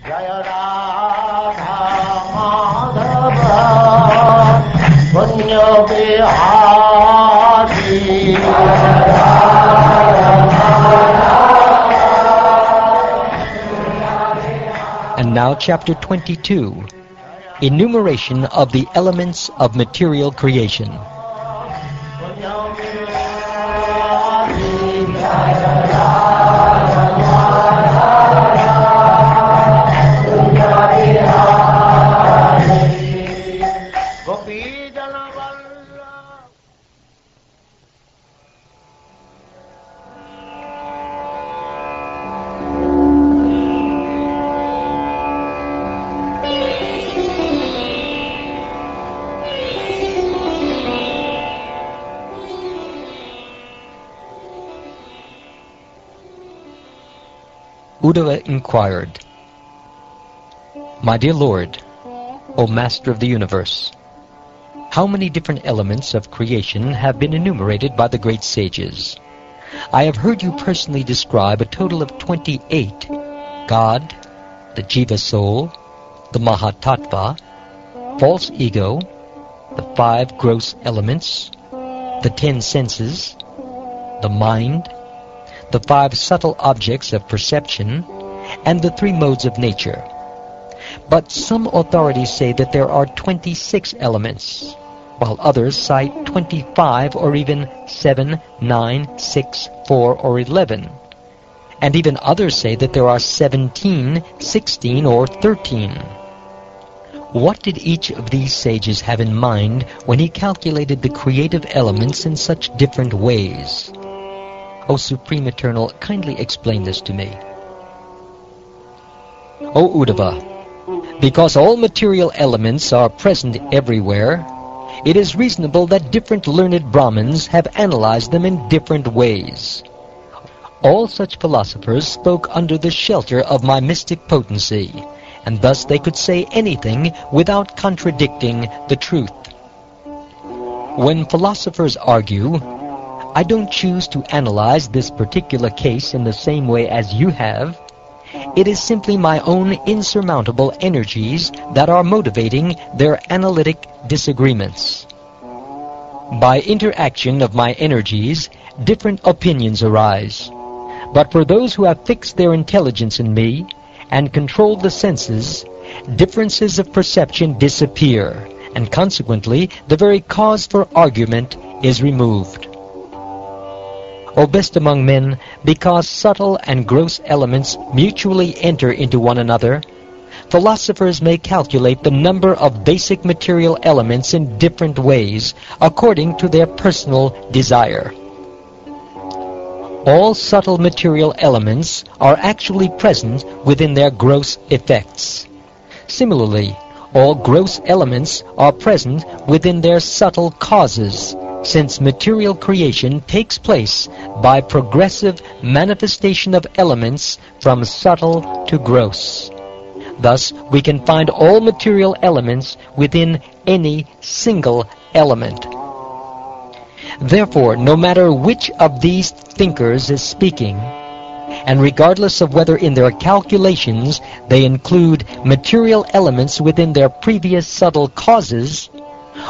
Jaya Radha Madhava Punya Bihari. And now chapter 22, Enumeration of the Elements of Material Creation. Uddhava inquired, "My dear Lord, O Master of the Universe, how many different elements of creation have been enumerated by the great sages? I have heard you personally describe a total of 28, God, the Jiva soul, the Mahatattva, false ego, the 5 gross elements, the 10 senses, the mind, the 5 subtle objects of perception, and the 3 modes of nature. But some authorities say that there are 26 elements, while others cite 25 or even 7, 9, 6, 4, or 11. And even others say that there are 17, 16, or 13. What did each of these sages have in mind when he calculated the creative elements in such different ways? O Supreme Eternal, kindly explain this to me." O Uddhava, because all material elements are present everywhere, it is reasonable that different learned Brahmins have analyzed them in different ways. All such philosophers spoke under the shelter of my mystic potency, and thus they could say anything without contradicting the truth. When philosophers argue, I don't choose to analyze this particular case in the same way as you have. It is simply my own insurmountable energies that are motivating their analytic disagreements. By interaction of my energies, different opinions arise. But for those who have fixed their intelligence in me and control the senses, differences of perception disappear, and consequently the very cause for argument is removed. O best among men, because subtle and gross elements mutually enter into one another, philosophers may calculate the number of basic material elements in different ways, according to their personal desire. All subtle material elements are actually present within their gross effects. Similarly, all gross elements are present within their subtle causes, since material creation takes place by progressive manifestation of elements from subtle to gross. Thus, we can find all material elements within any single element. Therefore, no matter which of these thinkers is speaking, and regardless of whether in their calculations they include material elements within their previous subtle causes,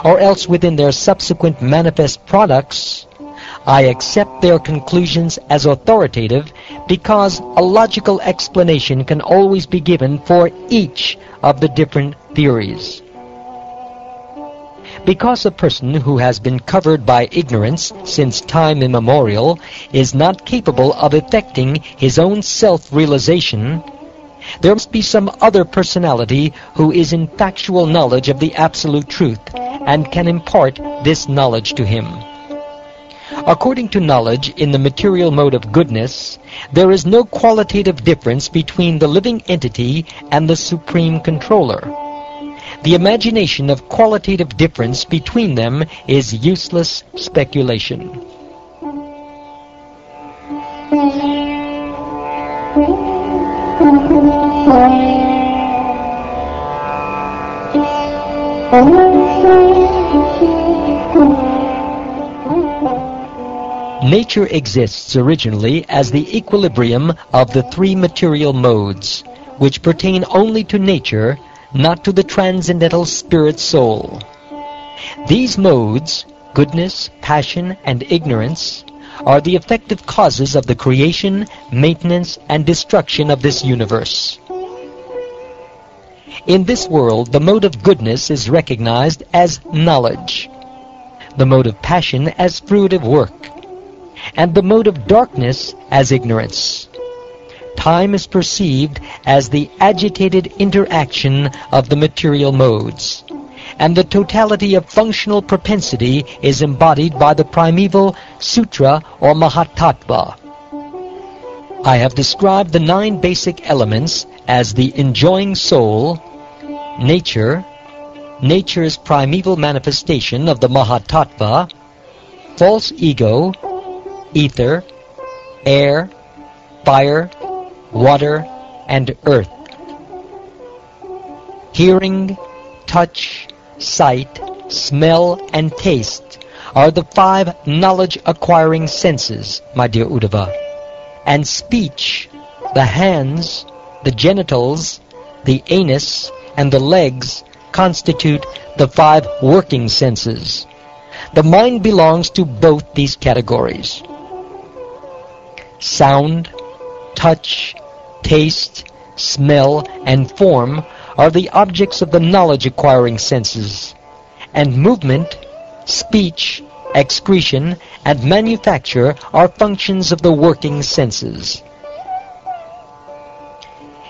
or else within their subsequent manifest products, I accept their conclusions as authoritative because a logical explanation can always be given for each of the different theories. Because a person who has been covered by ignorance since time immemorial is not capable of effecting his own self-realization, there must be some other personality who is in factual knowledge of the absolute truth and can impart this knowledge to him. According to knowledge in the material mode of goodness, there is no qualitative difference between the living entity and the supreme controller. The imagination of qualitative difference between them is useless speculation. Nature exists originally as the equilibrium of the 3 material modes, which pertain only to nature, not to the transcendental spirit soul. These modes, goodness, passion, and ignorance, are the effective causes of the creation, maintenance, and destruction of this universe. In this world, the mode of goodness is recognized as knowledge, the mode of passion as fruitive work, and the mode of darkness as ignorance. Time is perceived as the agitated interaction of the material modes, and the totality of functional propensity is embodied by the primeval sutra or mahatattva. I have described the 9 basic elements as the enjoying soul, nature, nature's primeval manifestation of the mahatattva, false ego, ether, air, fire, water, and earth. Hearing, touch, sight, smell, and taste are the 5 knowledge-acquiring senses, my dear Uddhava. And speech, the hands, the genitals, the anus, and the legs constitute the 5 working senses. The mind belongs to both these categories. Sound, touch, taste, smell, and form are the objects of the knowledge-acquiring senses, and movement, speech, excretion, and manufacture are functions of the working senses.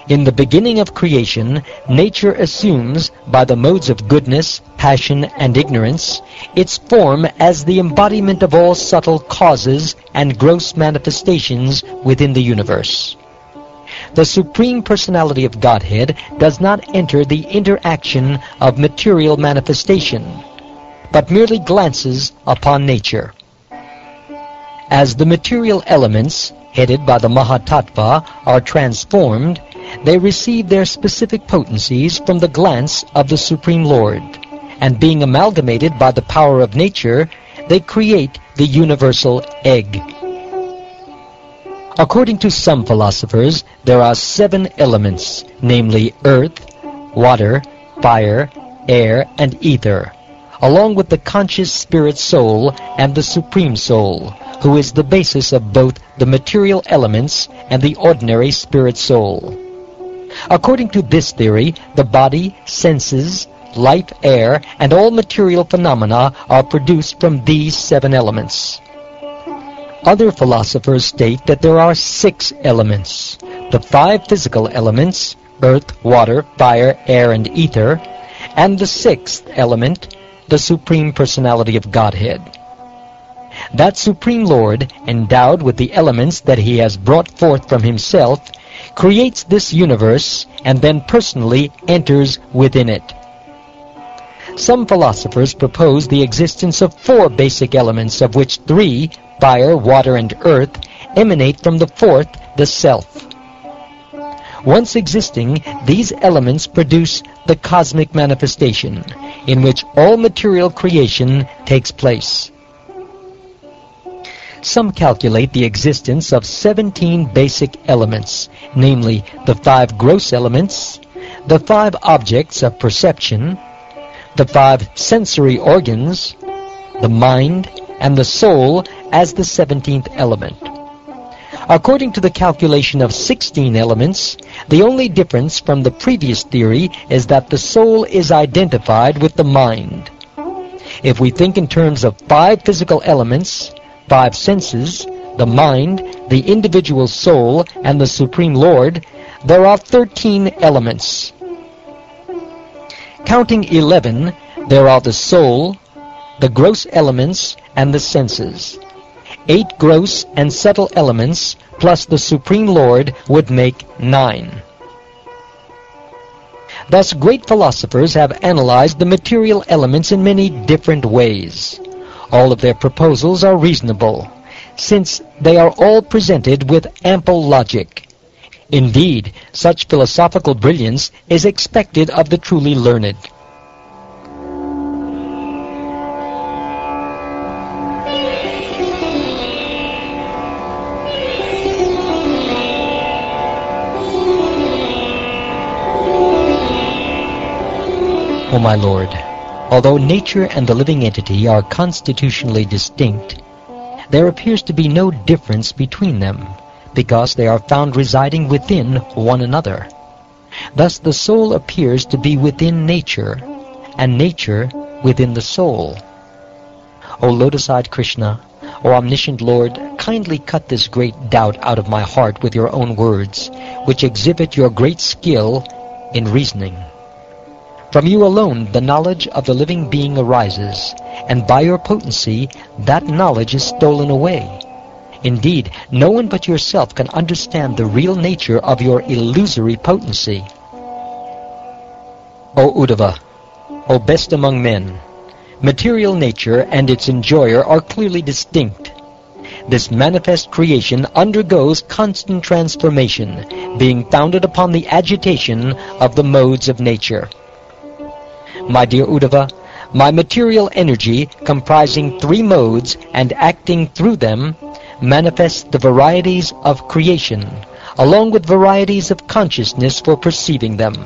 In the beginning of creation, nature assumes, by the modes of goodness, passion, and ignorance, its form as the embodiment of all subtle causes and gross manifestations within the universe. The Supreme Personality of Godhead does not enter the interaction of material manifestation, but merely glances upon nature. As the material elements, headed by the Mahatattva, are transformed, they receive their specific potencies from the glance of the Supreme Lord, and being amalgamated by the power of nature, they create the universal egg. According to some philosophers, there are 7 elements, namely earth, water, fire, air, and ether, along with the conscious spirit soul and the supreme soul, who is the basis of both the material elements and the ordinary spirit soul. According to this theory, the body, senses, life, air, and all material phenomena are produced from these 7 elements. Other philosophers state that there are 6 elements, the 5 physical elements, earth, water, fire, air, and ether, and the 6th element, the Supreme Personality of Godhead. That Supreme Lord, endowed with the elements that he has brought forth from himself, creates this universe and then personally enters within it. Some philosophers propose the existence of 4 basic elements, of which 3, fire, water, and earth, emanate from the 4th, the self. Once existing, these elements produce the cosmic manifestation, in which all material creation takes place. Some calculate the existence of 17 basic elements, namely the 5 gross elements, the 5 objects of perception, the 5 sensory organs, the mind, and the soul as the 17th element. According to the calculation of 16 elements, the only difference from the previous theory is that the soul is identified with the mind. If we think in terms of 5 physical elements, 5 senses, the mind, the individual soul, and the Supreme Lord, there are 13 elements. Counting 11, there are the soul, the gross elements, and the senses. 8 gross and subtle elements plus the Supreme Lord would make 9. Thus, great philosophers have analyzed the material elements in many different ways. All of their proposals are reasonable, since they are all presented with ample logic. Indeed, such philosophical brilliance is expected of the truly learned. O my Lord, although nature and the living entity are constitutionally distinct, there appears to be no difference between them, because they are found residing within one another. Thus the soul appears to be within nature, and nature within the soul. O lotus-eyed Krishna, O omniscient Lord, kindly cut this great doubt out of my heart with your own words, which exhibit your great skill in reasoning. From you alone the knowledge of the living being arises, and by your potency that knowledge is stolen away. Indeed, no one but yourself can understand the real nature of your illusory potency. O Uddhava, O best among men, material nature and its enjoyer are clearly distinct. This manifest creation undergoes constant transformation, being founded upon the agitation of the modes of nature. My dear Uddhava, my material energy, comprising 3 modes and acting through them, manifests the varieties of creation, along with varieties of consciousness for perceiving them.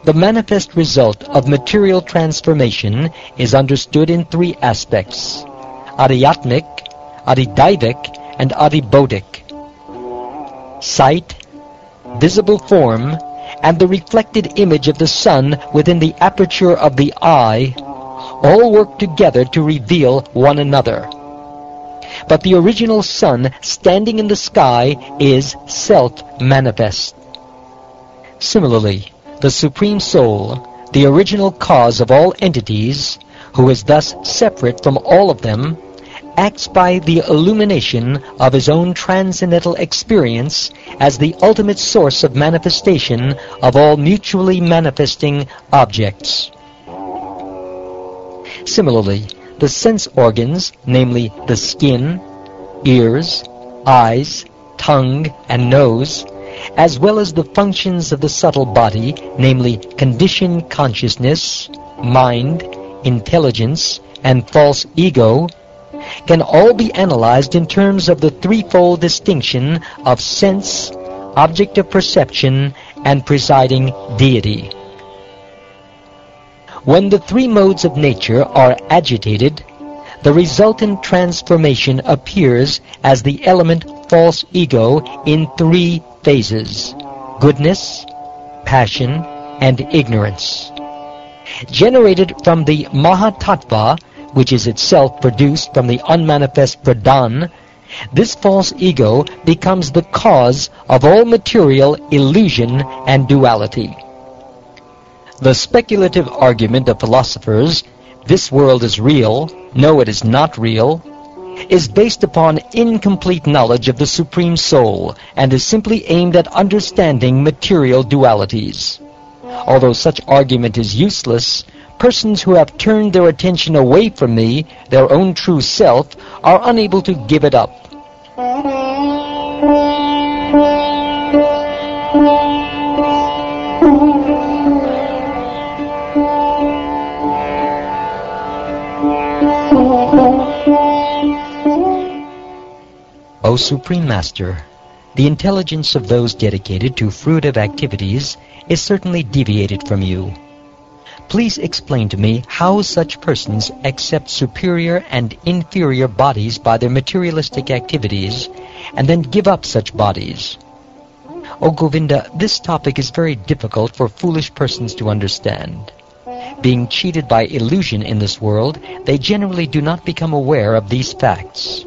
The manifest result of material transformation is understood in 3 aspects: adhyatmic, adhidaivic, and adhibodhic. Sight, visible form, and the reflected image of the sun within the aperture of the eye all work together to reveal one another. But the original sun standing in the sky is self-manifest. Similarly, the Supreme Soul, the original cause of all entities, who is thus separate from all of them, acts by the illumination of his own transcendental experience as the ultimate source of manifestation of all mutually manifesting objects. Similarly, the sense organs, namely the skin, ears, eyes, tongue, and nose, as well as the functions of the subtle body, namely conditioned consciousness, mind, intelligence, and false ego, can all be analyzed in terms of the threefold distinction of sense, object of perception, and presiding deity. When the 3 modes of nature are agitated, the resultant transformation appears as the element false ego in 3 phases: goodness, passion, and ignorance. Generated from the Mahatattva, which is itself produced from the unmanifest Pradhan, this false ego becomes the cause of all material illusion and duality. The speculative argument of philosophers, "This world is real, no it is not real," is based upon incomplete knowledge of the Supreme Soul and is simply aimed at understanding material dualities. Although such argument is useless, persons who have turned their attention away from me, their own true self, are unable to give it up. O Supreme Master, the intelligence of those dedicated to fruitive activities is certainly deviated from you. Please explain to me how such persons accept superior and inferior bodies by their materialistic activities and then give up such bodies. O Govinda, this topic is very difficult for foolish persons to understand. Being cheated by illusion in this world, they generally do not become aware of these facts.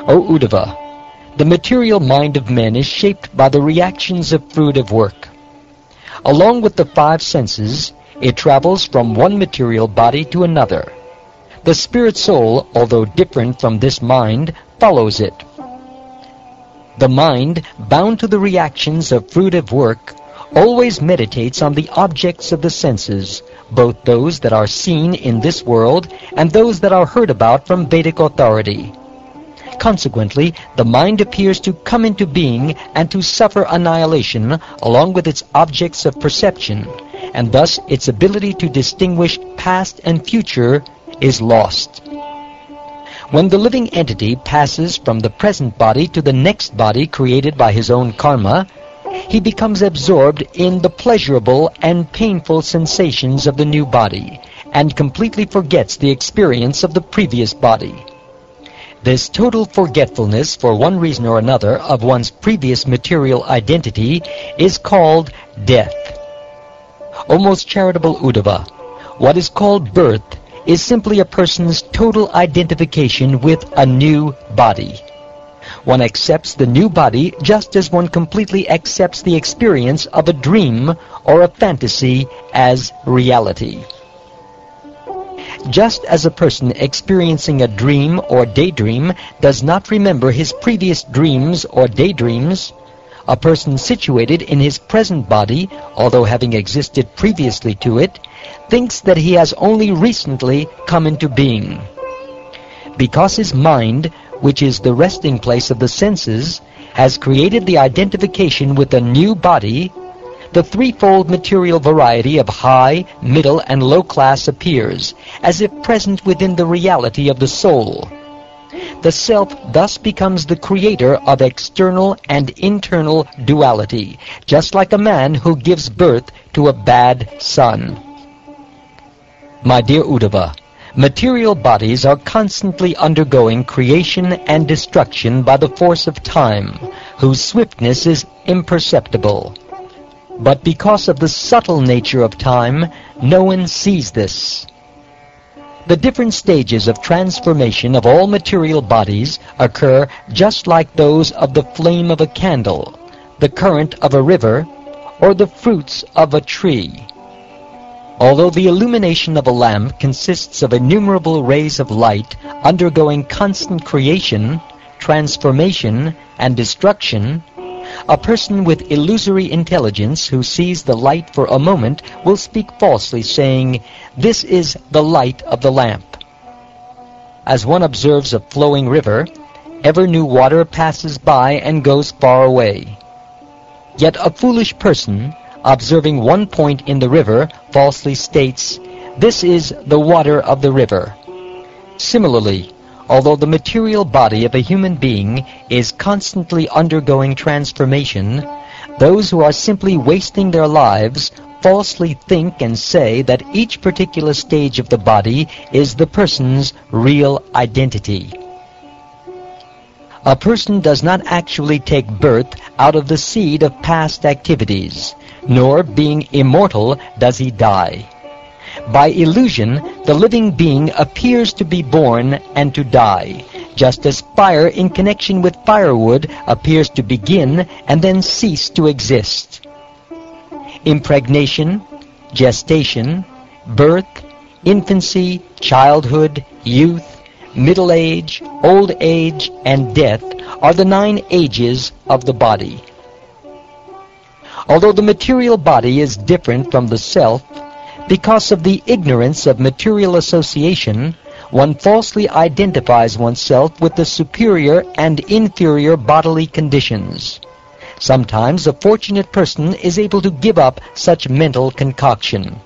O Uddhava, the material mind of men is shaped by the reactions of fruitive work. Along with the 5 senses, it travels from one material body to another. The spirit soul, although different from this mind, follows it. The mind, bound to the reactions of fruitive work, always meditates on the objects of the senses, both those that are seen in this world and those that are heard about from Vedic authority. Consequently, the mind appears to come into being and to suffer annihilation along with its objects of perception, and thus its ability to distinguish past and future is lost. When the living entity passes from the present body to the next body created by his own karma, he becomes absorbed in the pleasurable and painful sensations of the new body, and completely forgets the experience of the previous body. This total forgetfulness, for one reason or another, of one's previous material identity is called death. O most charitable Uddhava, what is called birth is simply a person's total identification with a new body. One accepts the new body just as one completely accepts the experience of a dream or a fantasy as reality. Just as a person experiencing a dream or daydream does not remember his previous dreams or daydreams, a person situated in his present body, although having existed previously to it, thinks that he has only recently come into being. Because his mind, which is the resting place of the senses, has created the identification with a new body, the threefold material variety of high, middle, and low class appears, as if present within the reality of the soul. The self thus becomes the creator of external and internal duality, just like a man who gives birth to a bad son. My dear Uddhava, material bodies are constantly undergoing creation and destruction by the force of time, whose swiftness is imperceptible. But because of the subtle nature of time, no one sees this. The different stages of transformation of all material bodies occur just like those of the flame of a candle, the current of a river, or the fruits of a tree. Although the illumination of a lamp consists of innumerable rays of light undergoing constant creation, transformation, and destruction, a person with illusory intelligence who sees the light for a moment will speak falsely, saying, "This is the light of the lamp." As one observes a flowing river, ever new water passes by and goes far away. Yet a foolish person, observing one point in the river, falsely states, "This is the water of the river." Similarly, although the material body of a human being is constantly undergoing transformation, those who are simply wasting their lives falsely think and say that each particular stage of the body is the person's real identity. A person does not actually take birth out of the seed of past activities, nor, being immortal, does he die. By illusion, the living being appears to be born and to die, just as fire in connection with firewood appears to begin and then cease to exist. Impregnation, gestation, birth, infancy, childhood, youth, middle age, old age, and death are the 9 ages of the body. Although the material body is different from the self, because of the ignorance of material association, one falsely identifies oneself with the superior and inferior bodily conditions. Sometimes a fortunate person is able to give up such mental concoction.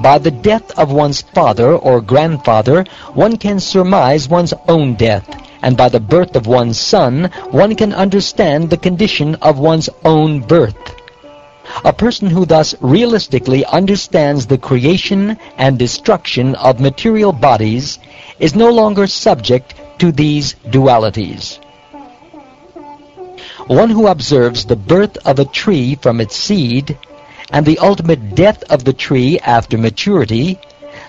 By the death of one's father or grandfather, one can surmise one's own death, and by the birth of one's son, one can understand the condition of one's own birth. A person who thus realistically understands the creation and destruction of material bodies is no longer subject to these dualities. One who observes the birth of a tree from its seed and the ultimate death of the tree after maturity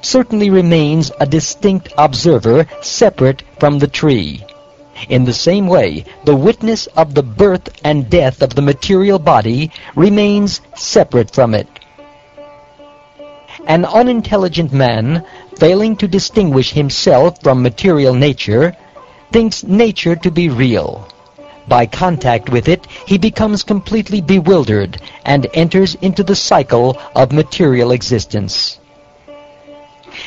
certainly remains a distinct observer separate from the tree. In the same way, the witness of the birth and death of the material body remains separate from it. An unintelligent man, failing to distinguish himself from material nature, thinks nature to be real. By contact with it, he becomes completely bewildered and enters into the cycle of material existence.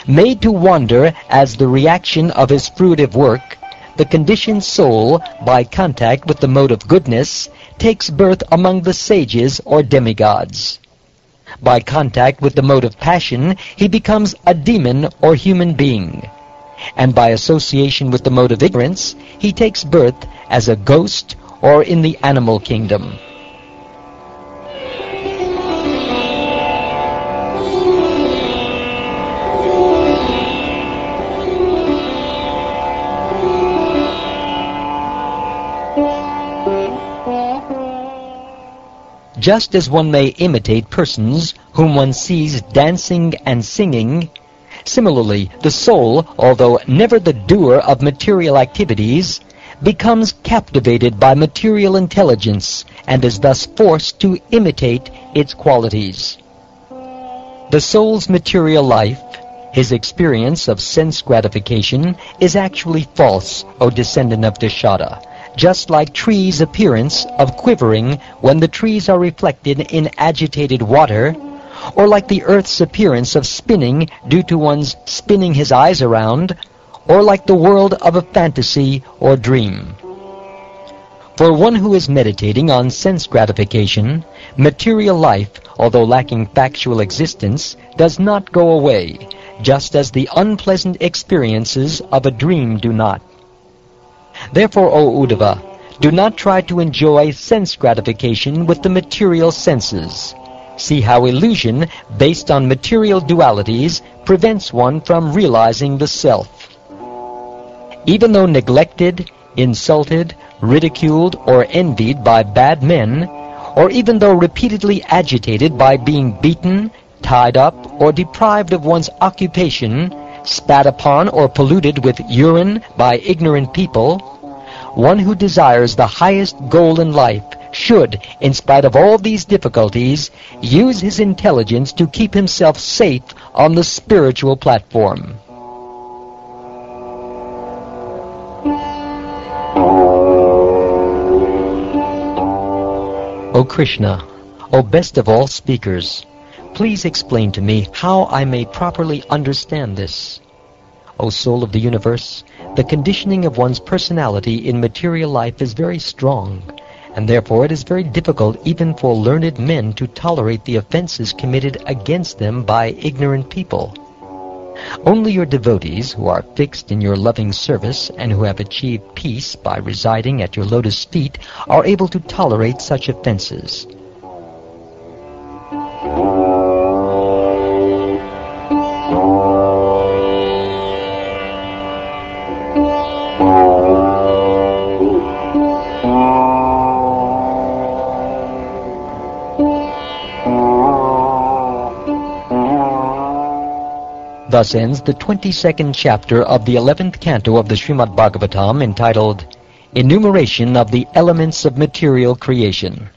Made to wander as the reaction of his fruitive work, the conditioned soul, by contact with the mode of goodness, takes birth among the sages or demigods. By contact with the mode of passion, he becomes a demon or human being. And by association with the mode of ignorance, he takes birth as a ghost or in the animal kingdom. Just as one may imitate persons whom one sees dancing and singing, similarly the soul, although never the doer of material activities, becomes captivated by material intelligence and is thus forced to imitate its qualities. The soul's material life, his experience of sense gratification, is actually false, O descendant of Dashada, just like trees' appearance of quivering when the trees are reflected in agitated water, or like the earth's appearance of spinning due to one's spinning his eyes around, or like the world of a fantasy or dream. For one who is meditating on sense gratification, material life, although lacking factual existence, does not go away, just as the unpleasant experiences of a dream do not. Therefore, O Uddhava, do not try to enjoy sense gratification with the material senses. See how illusion, based on material dualities, prevents one from realizing the self. Even though neglected, insulted, ridiculed, or envied by bad men, or even though repeatedly agitated by being beaten, tied up, or deprived of one's occupation, spat upon or polluted with urine by ignorant people, one who desires the highest goal in life should, in spite of all these difficulties, use his intelligence to keep himself safe on the spiritual platform. O Krishna, O best of all speakers, please explain to me how I may properly understand this. O soul of the universe, the conditioning of one's personality in material life is very strong, and therefore it is very difficult even for learned men to tolerate the offenses committed against them by ignorant people. Only your devotees, who are fixed in your loving service and who have achieved peace by residing at your lotus feet, are able to tolerate such offenses. Thus ends the 22nd chapter of the 11th canto of the Srimad Bhagavatam, entitled Enumeration of the Elements of Material Creation.